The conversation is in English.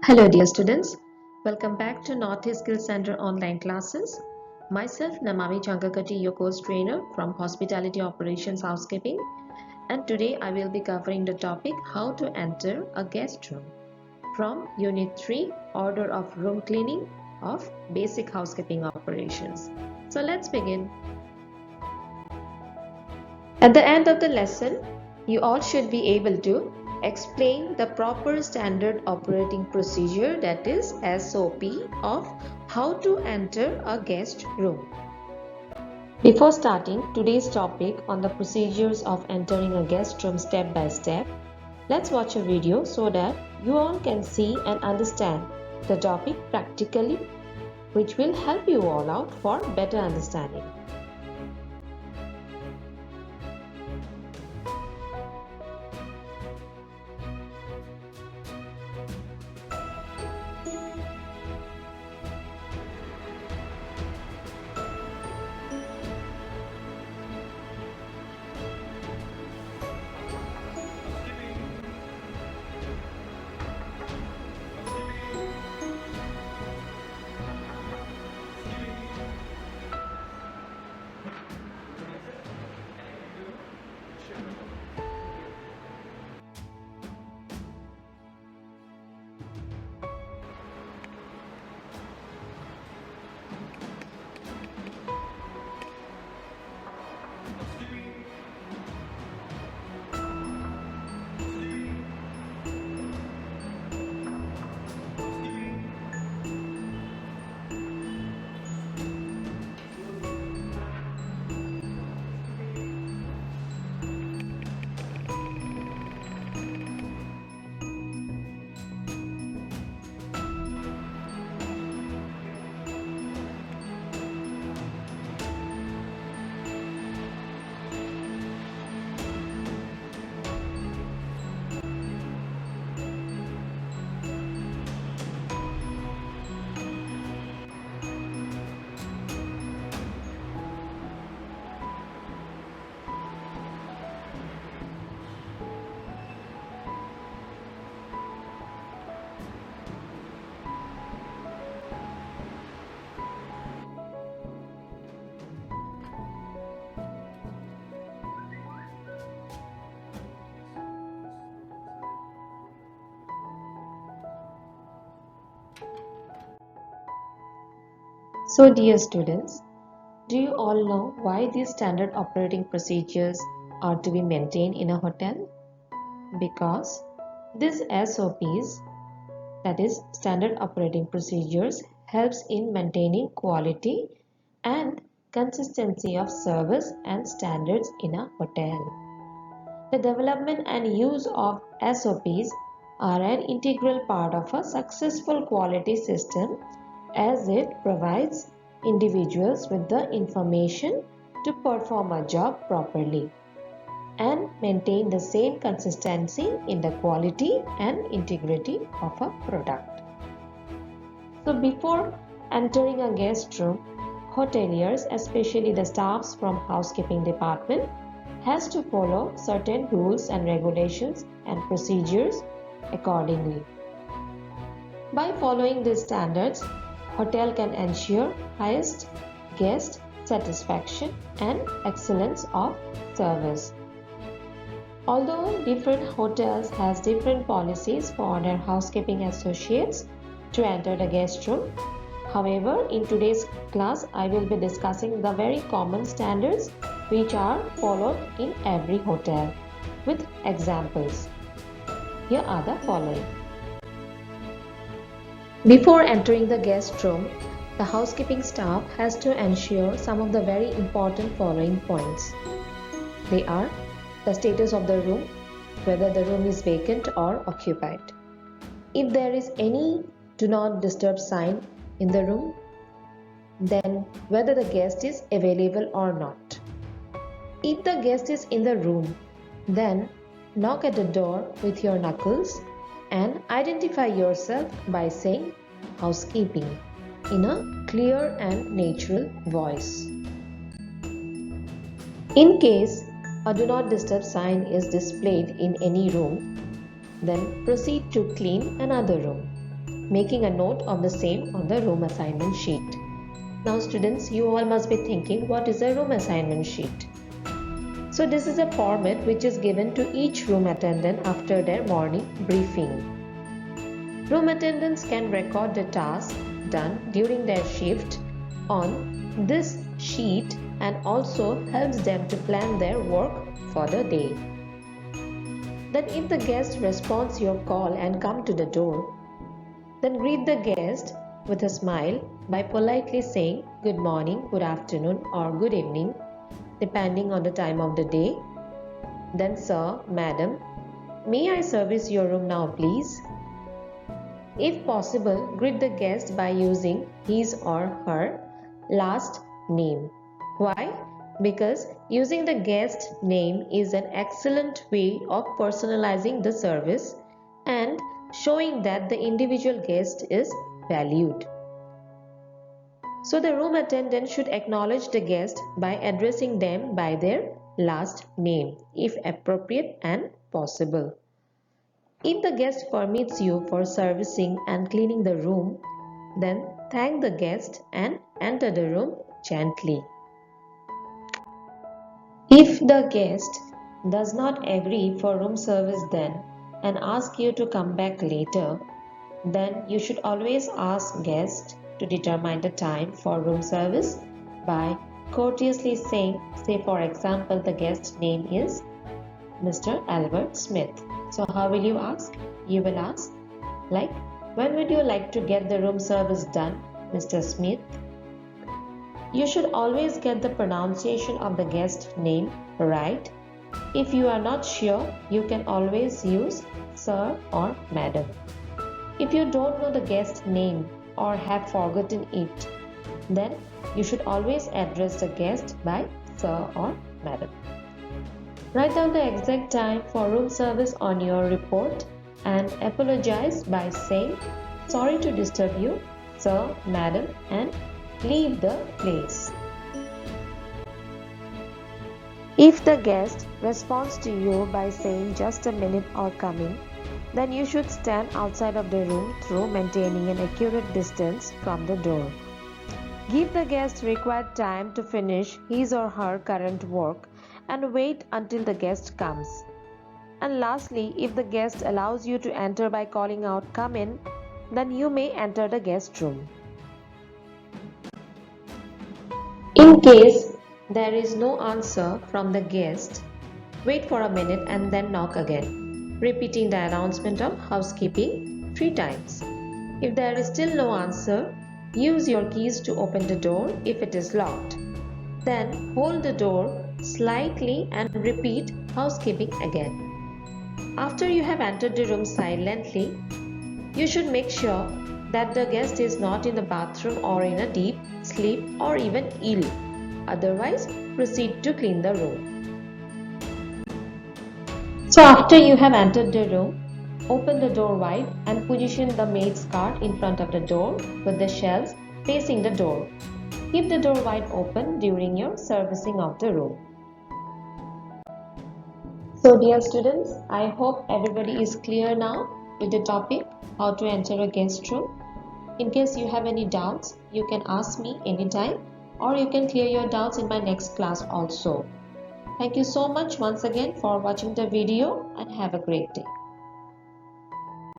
Hello dear students, welcome back to Northeast Skills Center online classes. Myself Namami Chankakati, your course trainer from Hospitality Operations Housekeeping, and today I will be covering the topic how to enter a guest room from Unit 3 Order of Room Cleaning of Basic Housekeeping Operations. So let's begin. At the end of the lesson, you all should be able to explain the proper standard operating procedure, that is SOP, of how to enter a guest room. Before starting today's topic on the procedures of entering a guest room step by step, let's watch a video so that you all can see and understand the topic practically, which will help you all out for better understanding. So dear students, do you all know why these standard operating procedures are to be maintained in a hotel? Because these SOPs, that is standard operating procedures, helps in maintaining quality and consistency of service and standards in a hotel. The development and use of SOPs are an integral part of a successful quality system, as it provides individuals with the information to perform a job properly and maintain the same consistency in the quality and integrity of a product. So before entering a guest room, hoteliers, especially the staffs from housekeeping department, has to follow certain rules and regulations and procedures accordingly. By following these standards, hotel can ensure highest guest satisfaction and excellence of service. Although different hotels has different policies for their housekeeping associates to enter the guest room, however, in today's class I will be discussing the very common standards which are followed in every hotel with examples. Here are the following. Before entering the guest room, the housekeeping staff has to ensure some of the very important following points. They are the status of the room, whether the room is vacant or occupied. If there is any do not disturb sign in the room, then whether the guest is available or not. If the guest is in the room, then knock at the door with your knuckles and identify yourself by saying housekeeping in a clear and natural voice. In case a do not disturb sign is displayed in any room, then proceed to clean another room. making a note of the same on the room assignment sheet. Now students, you all must be thinking, what is a room assignment sheet? So this is a format which is given to each room attendant after their morning briefing. Room attendants can record the tasks done during their shift on this sheet and also helps them to plan their work for the day. Then if the guest responds your call and come to the door, then greet the guest with a smile by politely saying good morning, good afternoon or good evening depending on the time of the day. Then sir, madam, may I service your room now please? If possible, greet the guest by using his or her last name. Why? Because using the guest name is an excellent way of personalizing the service and showing that the individual guest is valued. So the room attendant should acknowledge the guest by addressing them by their last name, if appropriate and possible. If the guest permits you for servicing and cleaning the room, then thank the guest and enter the room gently. If the guest does not agree for room service then and ask you to come back later, then you should always ask guest to determine the time for room service by courteously saying, say for example, the guest name is Mr. Albert Smith. So how will you ask? You will ask like, when would you like to get the room service done, Mr. Smith? You should always get the pronunciation of the guest name right. If you are not sure, you can always use sir or madam. If you don't know the guest name or have forgotten it, then you should always address the guest by sir or madam. Write down the exact time for room service on your report and apologize by saying, sorry to disturb you, sir, madam, and leave the place. If the guest responds to you by saying just a minute or coming, then you should stand outside of the room through maintaining an accurate distance from the door. Give the guest required time to finish his or her current work and wait until the guest comes. And lastly, if the guest allows you to enter by calling out "come in," then you may enter the guest room. In case there is no answer from the guest, wait for a minute and then knock again, repeating the announcement of housekeeping 3 times. If there is still no answer, use your keys to open the door if it is locked. Then hold the door slightly and repeat housekeeping again. After you have entered the room silently, you should make sure that the guest is not in the bathroom or in a deep sleep or even ill. Otherwise, proceed to clean the room. So after you have entered the room, open the door wide and position the maid's cart in front of the door with the shelves facing the door. Keep the door wide open during your servicing of the room. So dear students, I hope everybody is clear now with the topic how to enter a guest room. In case you have any doubts, you can ask me anytime or you can clear your doubts in my next class also. Thank you so much once again for watching the video and have a great day.